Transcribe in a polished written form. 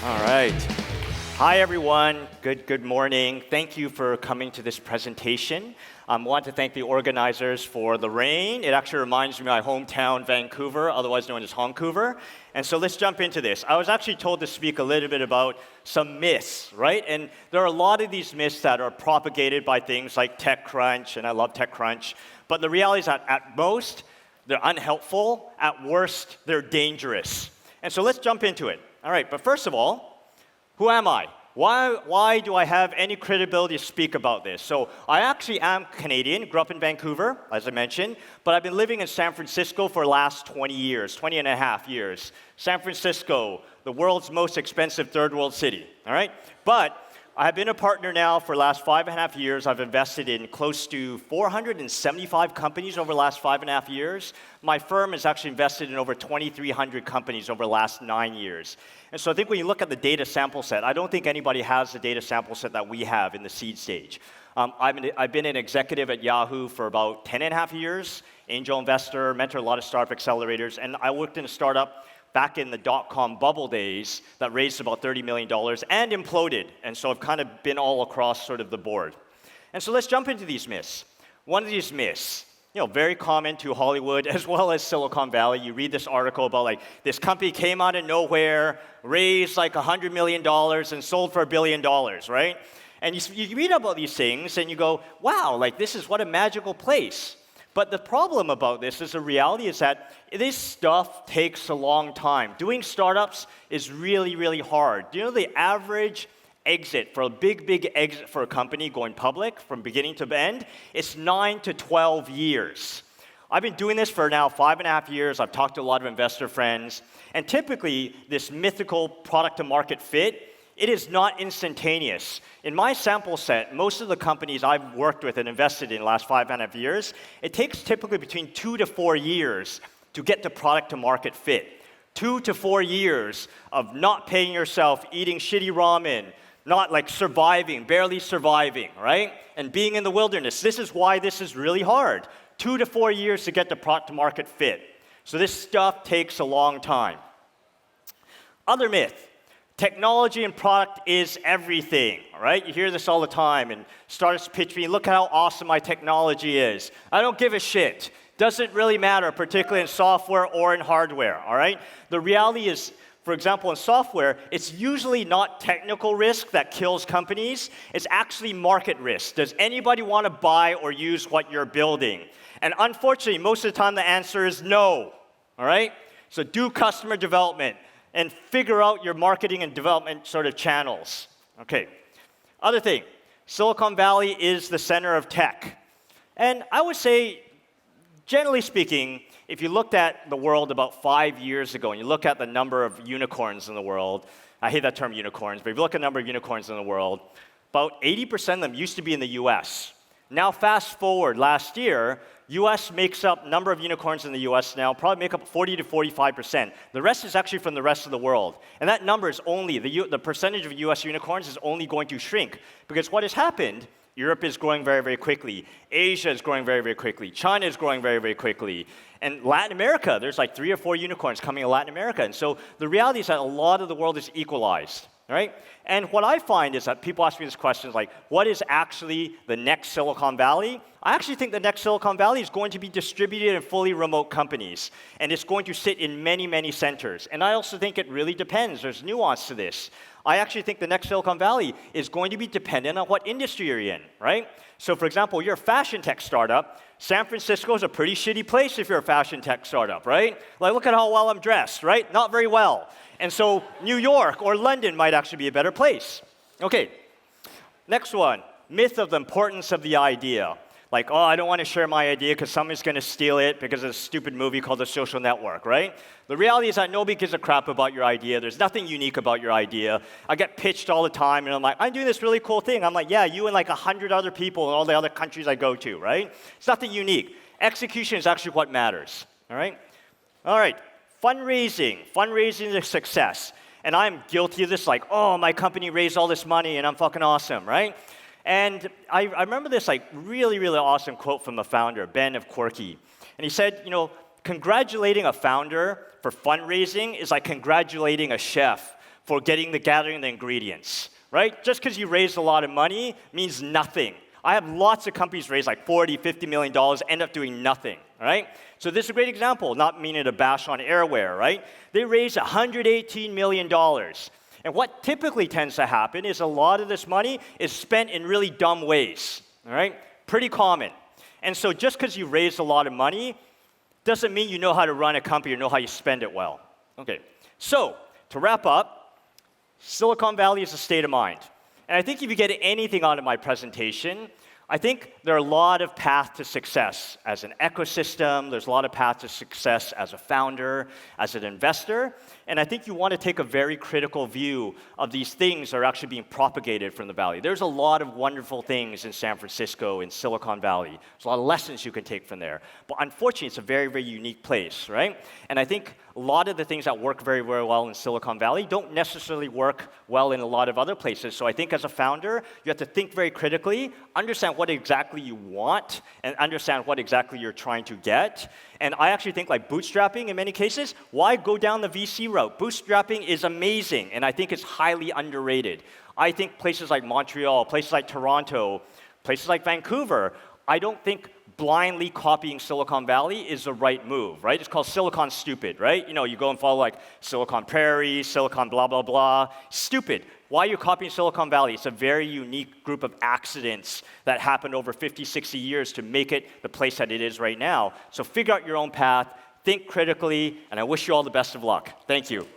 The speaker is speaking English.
All right. Hi, everyone. Good morning. Thank you for coming to this presentation. I want to thank the organizers for the rain. It actually reminds me of my hometown, Vancouver, otherwise known as Honcouver. And so let's jump into this. I was actually told to speak a little bit about some myths, right? And there are a lot of these myths that are propagated by things like TechCrunch, and I love TechCrunch. But the reality is that at most, they're unhelpful. At worst, they're dangerous. And so let's jump into it. All right, but first of all, who am I? Why do I have any credibility to speak about this? So I actually am Canadian, grew up in Vancouver, as I mentioned, but I've been living in San Francisco for the last 20 and a half years. San Francisco, the world's most expensive third world city, all right? But I've been a partner now for the last 5.5 years. I've invested in close to 475 companies over the last 5.5 years. My firm has actually invested in over 2,300 companies over the last 9 years. And so I think when you look at the data sample set, I don't think anybody has the data sample set that we have in the seed stage. I've been an executive at Yahoo for about 10.5 years, angel investor, mentored a lot of startup accelerators, and I worked in a startup back in the dot-com bubble days that raised about $30 million and imploded. And so I've kind of been all across sort of the board. And so let's jump into these myths. One of these myths, very common to Hollywood as well as Silicon Valley. You read this article about like this company came out of nowhere, raised like $100 million and sold for $1 billion, right? And you read about these things and you go, wow, like this is what a magical place. But the problem about this is the reality is that this stuff takes a long time. Doing startups is really, really hard. Do you know the average exit for a big exit for a company going public from beginning to end? It's 9 to 12 years. I've been doing this for now 5.5 years. I've talked to a lot of investor friends. And typically, this mythical product to market fit, it is not instantaneous. In my sample set, most of the companies I've worked with and invested in the last 5.5 years, it takes typically between 2 to 4 years to get the product to market fit. 2 to 4 years of not paying yourself, eating shitty ramen, not like surviving, barely surviving, right? And being in the wilderness. This is why this is really hard. 2 to 4 years to get the product to market fit. So this stuff takes a long time. Other myth. Technology and product is everything, all right? You hear this all the time, and startups pitch me, look at how awesome my technology is. I don't give a shit. Doesn't really matter, particularly in software or in hardware, all right? The reality is, for example, in software, it's usually not technical risk that kills companies. It's actually market risk. Does anybody want to buy or use what you're building? And unfortunately, most of the time, the answer is no, all right? So do customer development and figure out your marketing and development sort of channels. Okay. Other thing, Silicon Valley is the center of tech. And I would say, generally speaking, if you looked at the world about 5 years ago and you look at the number of unicorns in the world, I hate that term unicorns, but if you look at the number of unicorns in the world, about 80% of them used to be in the US. Now fast forward last year, US makes up, number of unicorns in the US now, probably make up 40 to 45%. The rest is actually from the rest of the world. And that number is only, the percentage of US unicorns is only going to shrink. Because what has happened, Europe is growing very, very quickly. Asia is growing very, very quickly. China is growing very, very quickly. And Latin America, there's like 3 or 4 unicorns coming in Latin America. And so the reality is that a lot of the world is equalized. Right? And what I find is that people ask me this question like, what is actually the next Silicon Valley? I actually think the next Silicon Valley is going to be distributed in fully remote companies. And it's going to sit in many, many centers. And I also think it really depends. There's nuance to this. I actually think the next Silicon Valley is going to be dependent on what industry you're in, right? So for example, you're a fashion tech startup. San Francisco is a pretty shitty place if you're a fashion tech startup, right? Like, look at how well I'm dressed, right? Not very well. And so New York or London might actually be a better place. Okay, next one, myth of the importance of the idea. Like, oh, I don't want to share my idea because someone's going to steal it because of a stupid movie called The Social Network, right? The reality is that nobody gives a crap about your idea. There's nothing unique about your idea. I get pitched all the time, and I'm like, I'm doing this really cool thing. I'm like, yeah, you and like 100 other people in all the other countries I go to, right? It's nothing unique. Execution is actually what matters, all right? All right, fundraising. Fundraising is a success. And I'm guilty of this, like, oh, my company raised all this money, and I'm fucking awesome, right? And I remember this like really, really awesome quote from the founder, Ben of Quirky. And he said, you know, congratulating a founder for fundraising is like congratulating a chef for gathering the ingredients, right? Just because you raised a lot of money means nothing. I have lots of companies raise like $40, $50 million, end up doing nothing, right? So this is a great example, not meaning to bash on Airware, right? They raised $118 million. And what typically tends to happen is a lot of this money is spent in really dumb ways, all right? Pretty common. And so just because you raised a lot of money doesn't mean you know how to run a company or know how you spend it well. Okay, so to wrap up, Silicon Valley is a state of mind. And I think if you get anything out of my presentation, I think there are a lot of paths to success as an ecosystem. There's a lot of paths to success as a founder, as an investor. And I think you want to take a very critical view of these things that are actually being propagated from the Valley. There's a lot of wonderful things in San Francisco, in Silicon Valley. There's a lot of lessons you can take from there. But unfortunately, it's a very, very unique place, right? And I think a lot of the things that work very, very well in Silicon Valley don't necessarily work well in a lot of other places. So I think as a founder, you have to think very critically, understand what exactly you want, and understand what exactly you're trying to get. And I actually think like bootstrapping in many cases, why go down the VC route? Bootstrapping is amazing, and I think it's highly underrated. I think places like Montreal, places like Toronto, places like Vancouver, I don't think blindly copying Silicon Valley is the right move, right? It's called Silicon stupid, right? You know, you go and follow like Silicon Prairie, Silicon blah, blah, blah. Stupid. Why are you copying Silicon Valley? It's a very unique group of accidents that happened over 50, 60 years to make it the place that it is right now. So figure out your own path, think critically, and I wish you all the best of luck. Thank you.